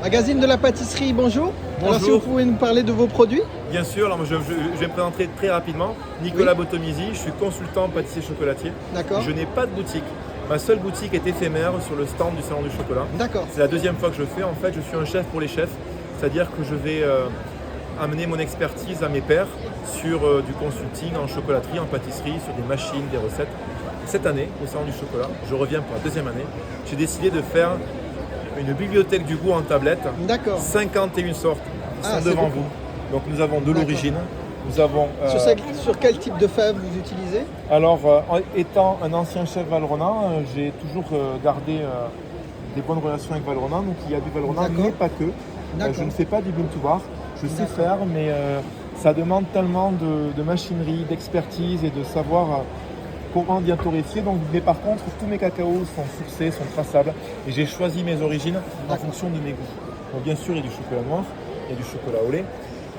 Magazine de la pâtisserie, bonjour. Alors si vous Bonjour. pouvez nous parler de vos produits. Bien sûr, alors je vais me présenter très rapidement. Nicolas Botomisi, je suis consultant pâtissier chocolatier. D'accord. Je n'ai pas de boutique. Ma seule boutique est éphémère sur le stand du Salon du Chocolat. D'accord. C'est la deuxième fois que je le fais. En fait, je suis un chef pour les chefs. C'est-à-dire que je vais amener mon expertise à mes pairs sur du consulting en chocolaterie, en pâtisserie, sur des machines, des recettes. Cette année, au Salon du Chocolat, je reviens pour la deuxième année, j'ai décidé de faire une bibliothèque du goût en tablette. D'accord. 51 sortes qui sont c'est devant beaucoup. vous. Donc nous avons de D'accord. l'origine, nous avons... Sur quel type de fèves vous utilisez? Alors, étant un ancien chef Valrhona, j'ai toujours gardé des bonnes relations avec Valrhona. Donc il y a du Valrhona, D'accord. mais pas que. D'accord. Je ne fais pas du bean to bar. Je sais D'accord. faire, mais ça demande tellement de machinerie, d'expertise et de savoir comment bien torréfier. Donc, mais par contre, tous mes cacaos sont sourcés, sont traçables. Et j'ai choisi mes origines en D'accord. fonction de mes goûts. Donc bien sûr, il y a du chocolat noir, il y a du chocolat au lait.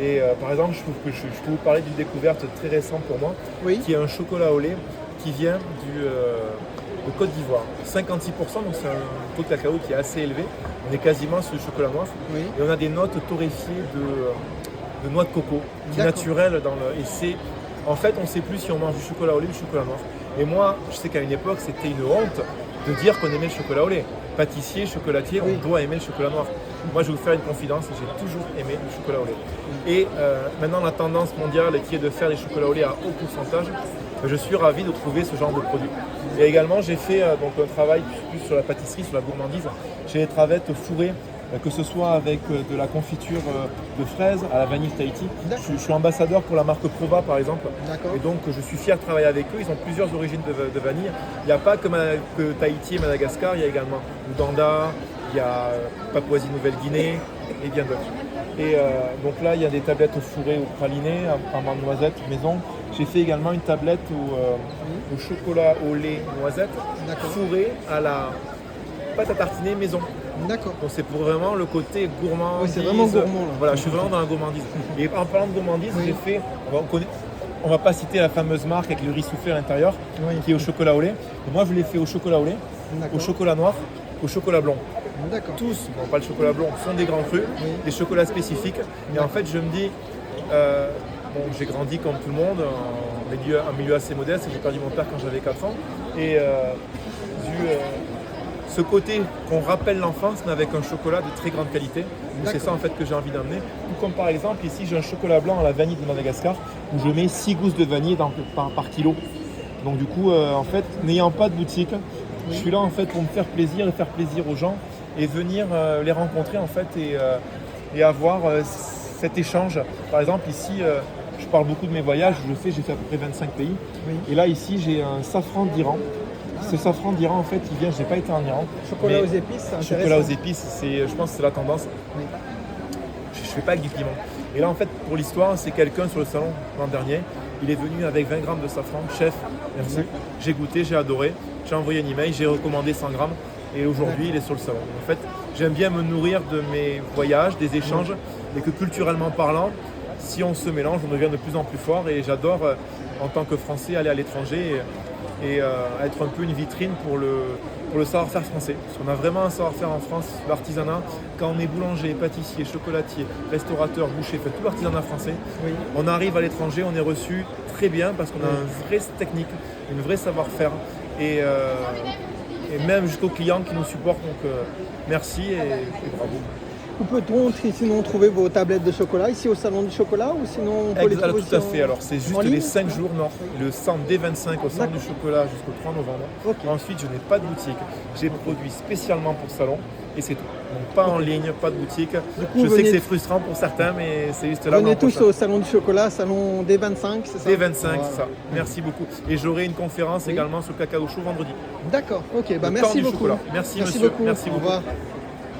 Et par exemple, je peux vous parler d'une découverte très récente pour moi, Oui. qui est un chocolat au lait qui vient de Côte d'Ivoire. 56%, donc c'est un taux de cacao qui est assez élevé. On est quasiment sur du chocolat noir. Oui. Et on a des notes torréfiées de noix de coco, qui est D'accord. naturelle dans le. Et c'est. En fait, on ne sait plus si on mange du chocolat au lait ou du chocolat noir. Et moi, je sais qu'à une époque, c'était une honte de dire qu'on aimait le chocolat au lait. Pâtissier, chocolatier, Oui. on doit aimer le chocolat noir. Moi, je vais vous faire une confidence, j'ai toujours aimé le chocolat au lait. Et maintenant, la tendance mondiale qui est de faire des chocolats au lait à haut pourcentage, je suis ravi de trouver ce genre de produit. Et également, j'ai fait donc, un travail plus sur la pâtisserie, sur la gourmandise. J'ai des travettes fourrées, que ce soit avec de la confiture de fraises à la vanille Tahiti. Je suis ambassadeur pour la marque Prova, par exemple. D'accord. Et donc, je suis fier de travailler avec eux. Ils ont plusieurs origines de vanille. Il n'y a pas que Tahiti et Madagascar, il y a également Ouganda, il y a Papouasie-Nouvelle-Guinée et bien d'autres. Et donc là, il y a des tablettes fourrées au praliné, à menthe noisette maison. J'ai fait également une tablette au chocolat au lait noisette, D'accord. fourrée à la pâte à tartiner maison. D'accord. Donc c'est pour vraiment le côté gourmand. Oui, c'est vraiment gourmand, là. Voilà, je suis vraiment dans la gourmandise. Et en parlant de gourmandise, Oui. j'ai fait, on va pas citer la fameuse marque avec le riz soufflé à l'intérieur, Oui. qui est au chocolat au lait. Et moi, je l'ai fait au chocolat au lait, D'accord. au chocolat noir, au chocolat blanc. D'accord. Tous, bon, pas le chocolat blanc, sont des grands crus, Oui. des chocolats spécifiques. Et en fait, je me dis, bon, j'ai grandi comme tout le monde, en milieu assez modeste. J'ai perdu mon père quand j'avais 4 ans. Et ce côté qu'on rappelle l'enfance, mais avec un chocolat de très grande qualité. Donc, c'est ça en fait que j'ai envie d'amener. Tout comme par exemple, ici j'ai un chocolat blanc à la vanille de Madagascar, où je mets 6 gousses de vanille par kilo. Donc du coup, en fait, n'ayant pas de boutique, je suis là en fait pour me faire plaisir et faire plaisir aux gens et venir les rencontrer en fait et avoir cet échange. Par exemple ici, je parle beaucoup de mes voyages, j'ai fait à peu près 25 pays. Oui. Et là ici j'ai un safran d'Iran. Ce safran d'Iran en fait il vient, je n'ai pas été en Iran. Chocolat mais aux épices, c'est chocolat aux intéressant. épices, je pense que c'est la tendance. Oui. Je ne fais pas avec du piment. Et là en fait pour l'histoire, c'est quelqu'un sur le salon l'an dernier. Il est venu avec 20 grammes de safran, chef, merci. J'ai goûté, j'ai adoré. J'ai envoyé un email, j'ai recommandé 100 grammes. Et aujourd'hui, il est sur le salon. En fait, j'aime bien me nourrir de mes voyages, des échanges, et que culturellement parlant, si on se mélange, on devient de plus en plus fort. Et j'adore, en tant que Français, aller à l'étranger et être un peu une vitrine pour le savoir-faire français. Parce qu'on a vraiment un savoir-faire en France, l'artisanat. Quand on est boulanger, pâtissier, chocolatier, restaurateur, boucher, fait tout l'artisanat français, Oui. on arrive à l'étranger, on est reçu très bien parce qu'on a une vraie technique, une vraie savoir-faire. Et même jusqu'aux clients qui nous supportent. Donc merci et bravo. Où peut-on sinon trouver vos tablettes de chocolat ici au Salon du Chocolat ou sinon on peut les trouver Tout à aussi fait. Alors c'est juste en ligne, les 5 c'est ça jours, non. Le stand des 25 au Salon du Chocolat jusqu'au 3 novembre. Ok. Ensuite, je n'ai pas de boutique. J'ai produit spécialement pour le salon et c'est tout. Donc pas en ligne, pas de boutique. coup, Je sais venez- que c'est frustrant pour certains, mais c'est juste là. Venez l'an tous prochain. au Salon du Chocolat, Salon des 25, c'est ça? Des 25, Voilà. c'est ça. Merci beaucoup. Et j'aurai une conférence Oui. également sur le cacao chaud vendredi. D'accord, ok, bah Le merci temps du beaucoup. chocolat. Merci monsieur. beaucoup. Merci Au beaucoup. revoir.